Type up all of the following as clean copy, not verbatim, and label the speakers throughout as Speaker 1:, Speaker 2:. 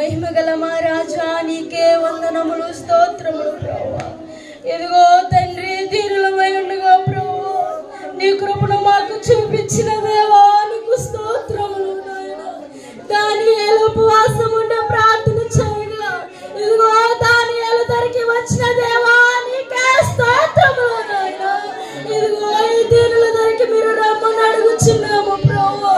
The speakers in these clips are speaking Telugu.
Speaker 1: మహిమగల మా రాజా నీకే వందనములు స్తోత్రములు ప్రభువా. ఇదిగో తండ్రి దీనులమై ఉండగా ప్రభువా నీ కృపను మాకు చూపించిన దేవా నీకు స్తోత్రములు నాయన. దానియేలు ఉపవాసం ఉండే ప్రార్థన చేయగా ఇదిగో దానియేలు ధరికి వచ్చిన దేవా నీకే స్తోత్రములు నాయన. ఇదిగో ఈ దీనుల ధరికి మీరు రమ్మని అడుగుచున్నాము ప్రభువా.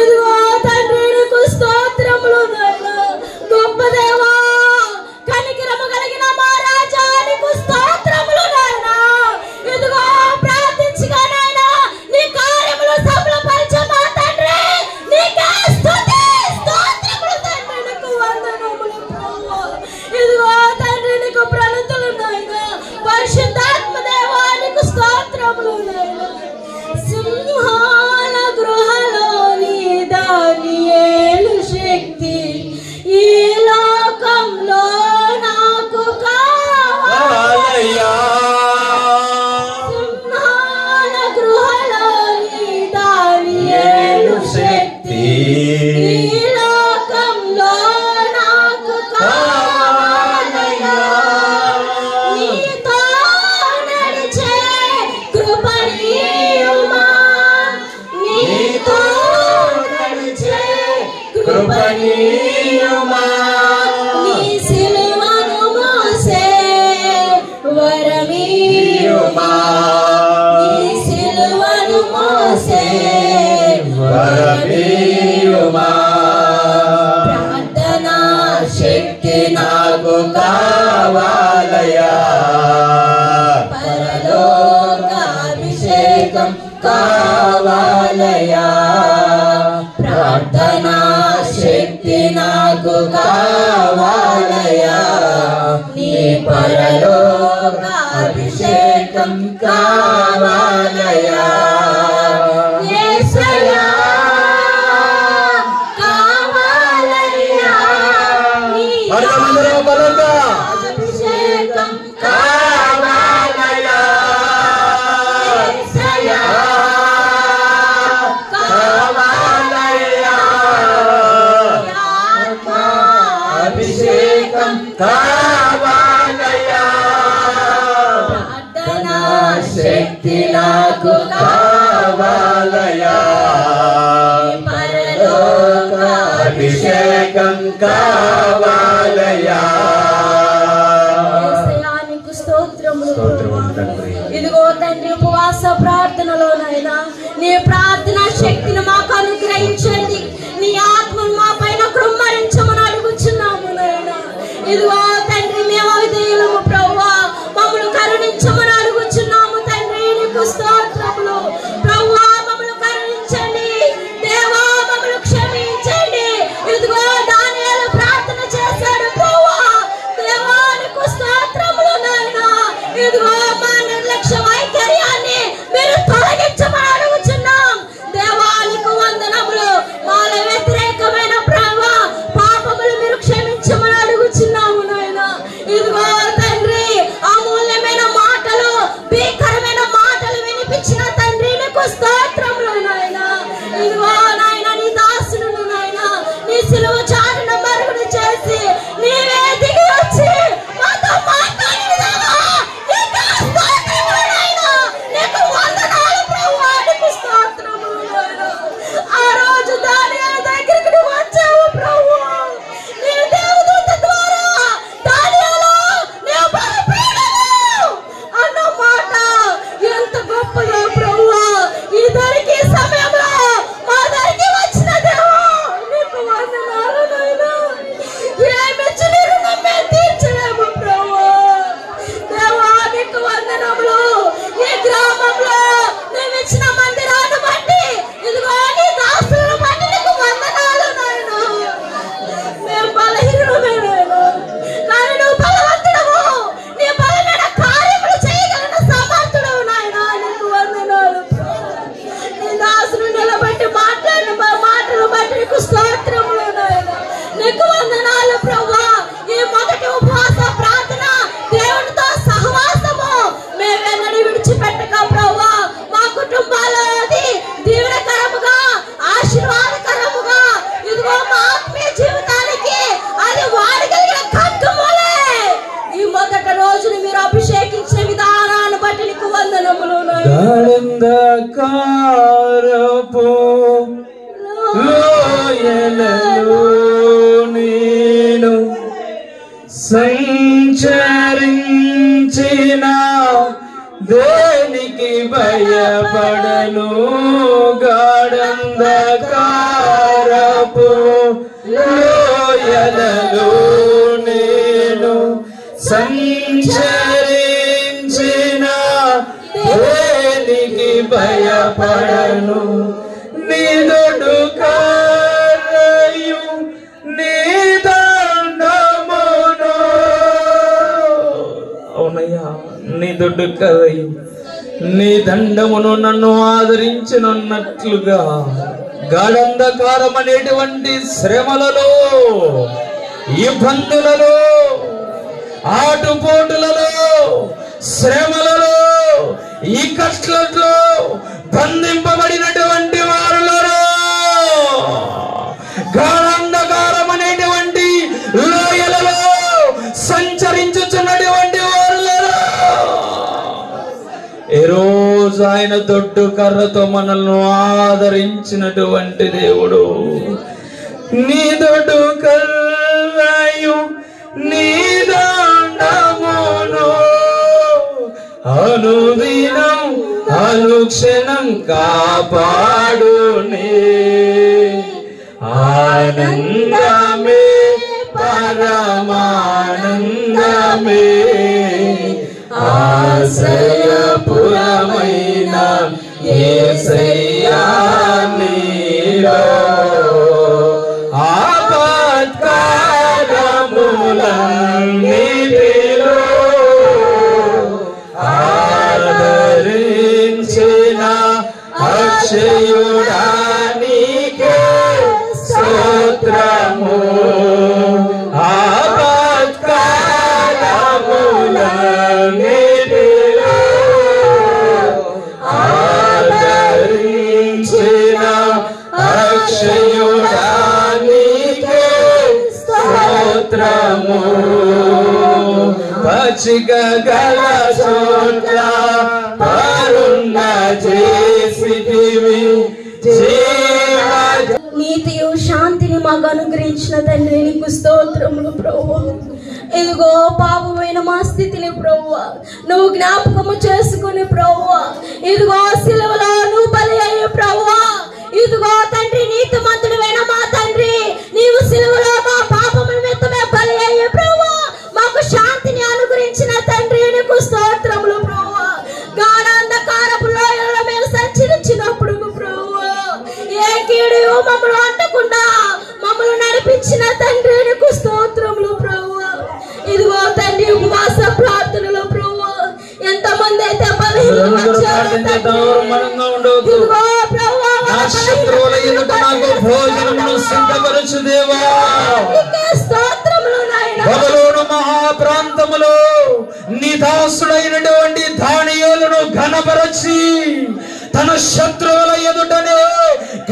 Speaker 1: ఇదిగో తండ్రి నీకు స్తోత్రములు నాయన. గొప్ప దేవా కనికరము కలిగిన మా రాజా నీకు స్తోత్రములు నాయన. ఇదిగో ప్రార్థించగా నాయన నీ కార్యములు సఫలపరచ మా తండ్రి నీకే స్తుతి స్తోత్రములు తండ్రి నీకు వందనములు ప్రభువా. ఇదిగో తండ్రి నీకు ప్రణతులు నాయన. పరిశుద్ధాత్మ దేవా నీకు స్తోత్రములు నాయన. సింహాల గృహలోని దానియేలు శక్తి ఈ లోకంలో నాకు కావాలయ్యా. సింహాల గృహలోని దానియేలు శక్తి ఈ లోకంలో నాకు కావాలయ్యా. నీతో నడిచే కృపణీయుమా, నీతో నడిచే కృపణీయుమా, నీ సిలువను మోసే వరమీయుమా, నీ సిలువను మోసే వరమీయుమా. ప్రార్థనా శక్తి నాకు కావాలయ్యా. పరలోకాభిషేకం కావాలయ్యా. ప్రార్థనా శక్తి నాకు కావాలయ్యా. నీ పరలోకాభిషేకం కావాలయ్యా. యేసయ్యా కావాలయ్యా. నీ అభిషేకం కావాలయ్యా. యేసయ్యా కావాలయ్యా. అభిషేకం కావాలయ్యా. ప్రార్థనా శక్తి నాకు కావాలయ్యా. పరలోక అభిషేకం కావాలయ్యా. నీకు స్తోత్రములు. ఇదిగో తండ్రి ఉపవాస ప్రార్థనలోనైనా నీ ప్రార్థన శక్తిని మాకు అనుగ్రహించండి. నీ ఆత్మను మా పైన కృమ్మరించమని అడుగుచున్నాము నాయనా. ఇదిగో తండ్రి మేము అవిధేయులము ప్రభువా, మమ్మల్ని కరుణించమని అడుగుచున్నాము తండ్రి. నీకు స్తోత్రములు ప్రభువా. మమ్మల్ని కరుణించండి దేవా, మమ్మల్ని క్షమించండి. ఇదిగో దానియేలు ప్రార్థన
Speaker 2: కారపు లోయలలో నేను సంచరించిన దేనికి భయపడను. గాఢంధకారపు లోయలలో నేను సంచరించిన దేనికి భయపడను. నిదుడు కర్రయు నీ దండమును. అవునయ్యా, నిదుడు కర్రయు నీ దండమును నన్ను ఆదరించినట్లుగా గాఢంధకారం అనేటువంటి శ్రమలలో, ఇబ్బందులలో, ఆటుపోటులలో, శ్రమలలో, ఈ కష్టాలలో బంధింపబడినటువంటి వారులలో, గాఢంధకారం అనేటువంటి లోయలలో సంచరించుచున్నటువంటి వారులలో ఈ రోజు ఆయన దొడ్డు కర్రతో మనల్ని ఆదరించినటువంటి దేవుడు. నీ దొడ్డు కర్రయు నీ దండమును అనుదినం అనుక్షణం కాపాడునే. ఆనందమే పరమానందమే ఆశ్రయపురమైన యేసయ్యా నీలో. ఆపత్కాలములన్నిటిలో ఆదరించిన అక్షయుడా నీకే స్తోత్రము. ఆపత్కాలములన్నిటిలో ఆదరించిన అక్షయుడా నీకే స్తోత్రము. పచ్చిక గల చోట్ల పరున్న చేసితివి
Speaker 1: నీతియు శాంతిని మాకు అనుగ్రహించిన తండ్రి నీకు స్తోత్రములు ప్రభువా. ఇదిగో పాపమైన మా స్థితిని ప్రభువా నువ్వు జ్ఞాపకము చేసుకుని ప్రభువా, ఇదిగో సిలువలో నువ్వు బలి అయ్యి ప్రభువా, ఇదిగో తండ్రి నీతిమంతుడైన మా తండ్రి నీవు సిలువలో మా పాపముల నిమిత్తమే బలి అయ్యి ప్రభువా మాకు శాంతిని అనుగ్రహించిన తండ్రి నీకు స్తోత్రములు ప్రభువా. గాఢంధకారపు లోయలలో మేము సంచరించినప్పుడు ప్రభువా ఏ కీడు మమ్మల్ని అంటకుండా మమ్మల్ని నడిపించిన తండ్రి నీకు స్తోత్రములు ప్రభువా. ఇదిగో తండ్రి ఉపవాస ప్రార్థనలో ప్రభువా ఎంతమంది అయితే
Speaker 2: మహాప్రాంతములో నీ దాసుడైనటువంటి దానియేలును ఘనపరచి తన శత్రువుల ఎదుటనే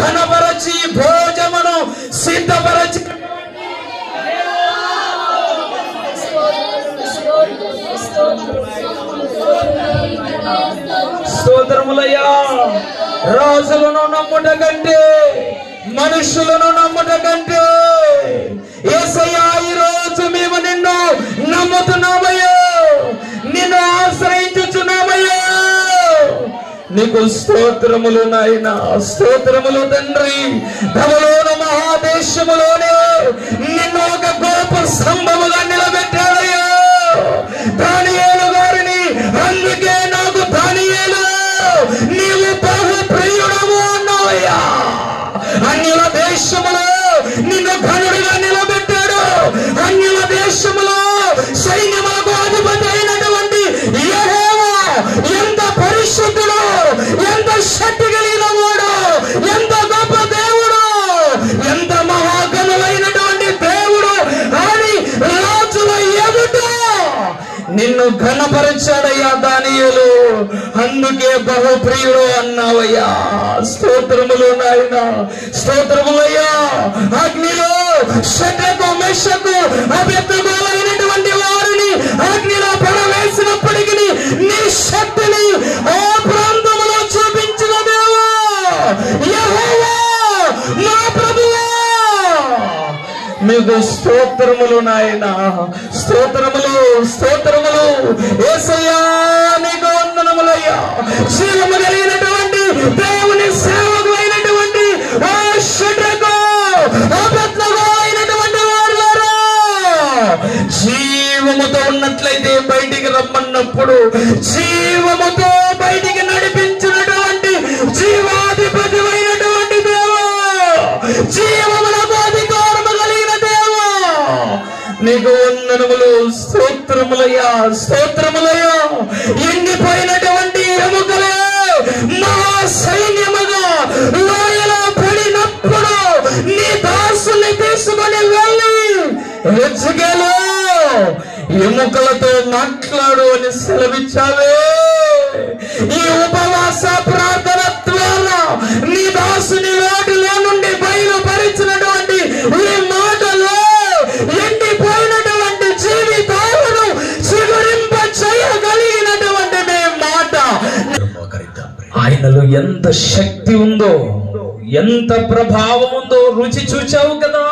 Speaker 2: ఘనపరచి భోజమును సిద్ధపరచి స్తోత్రములయ్యా. రాజులను నమ్ముట కంటే మనుషులను నమ్ముట కంటే యేసయ్యా ఈ రోజు మేము నిన్ను నమ్ముతున్నామయ్యా, నిన్ను ఆశ్రయించుచున్నామయ్యా. నీకు స్తోత్రములు నాయనా, స్తోత్రములు తండ్రి. బబులోను మహాదేశములోనే నిన్ను ఒక గొప్ప స్తంభముగా నిలబెట్టాడయ్యా దానియేలు గారిని. అందుకే నాకు దానియేలు నీవు బహు ప్రియుడము అన్నావయ్యా. అన్యుల దేశములో నిన్ను ఘనుడిగా నిలబెట్టాడు. అన్యుల దేశములో సైన్యములకు అధిపతి అయినటువంటి యెహోవా ఎంత పరిశుద్ధుడు, ఎంత శక్తి కలిగిన వాడు, ఎంత గొప్ప దేవుడు, ఎంత మహాగణులైనటువంటి దేవుడు అని రాజుల ఎదుట నిన్ను ఘనపరిచాడయ్యా దానియేలు. అందుకే బహుప్రియుడు అన్నావయ్యా. స్తోత్రములు నాయన, స్తోత్రములయ్యా. అగ్నిలో షడ్రకు మెషకు అబెద్నెగోలైనటువంటి వారిని అగ్నిలో పడవేసినప్పటికీ నీ శక్తిని ఆ ప్రాంతంలో చూపించిన దేవా మీకు స్తోత్రములు నాయన, స్తోత్రములు, స్తోత్రములు. యేసయ్యా నీకు వందనములయ్యా. జీవము కలిగినటువంటి దేవుని సేవకు అయినటువంటి ఓ షడ్రకు, అబద్ధము అయినటువంటి వారులారా, జీవముతో ఉన్నట్లయితే బయటికి రమ్మన్నప్పుడు జీవముతో బయటికి నడిపించినటువంటి జీవాధిపతి అయినటువంటి దేవా, జీవములకు అధికారము కలిగిన దేవా, నీకు వందనములు, స్తోత్రములయ్యా, స్తోత్రములయ్యా. ఎండిపోయినటువంటి ఎముకలే మహా సైన్యముగా లోయలో పడినప్పుడు నీ దాసుని తీసుకొని వెళ్ళి హెజ్కేలు ఎముకలతో మాట్లాడు అని సెలవిచ్చావే. ఈ ఉపవాస ప్రార్థన ద్వారా నీ దాసుని నోటిలో నుండి బయలుపరిచినటువంటి ఈ మాటలు ఎండిపోయినటువంటి జీవితాలను చిగురింప చేయగలిగినటువంటి నీ మాట. ఆయనలో ఎంత శక్తి ఉందో, ఎంత ప్రభావం ఉందో రుచి చూచావు కదా.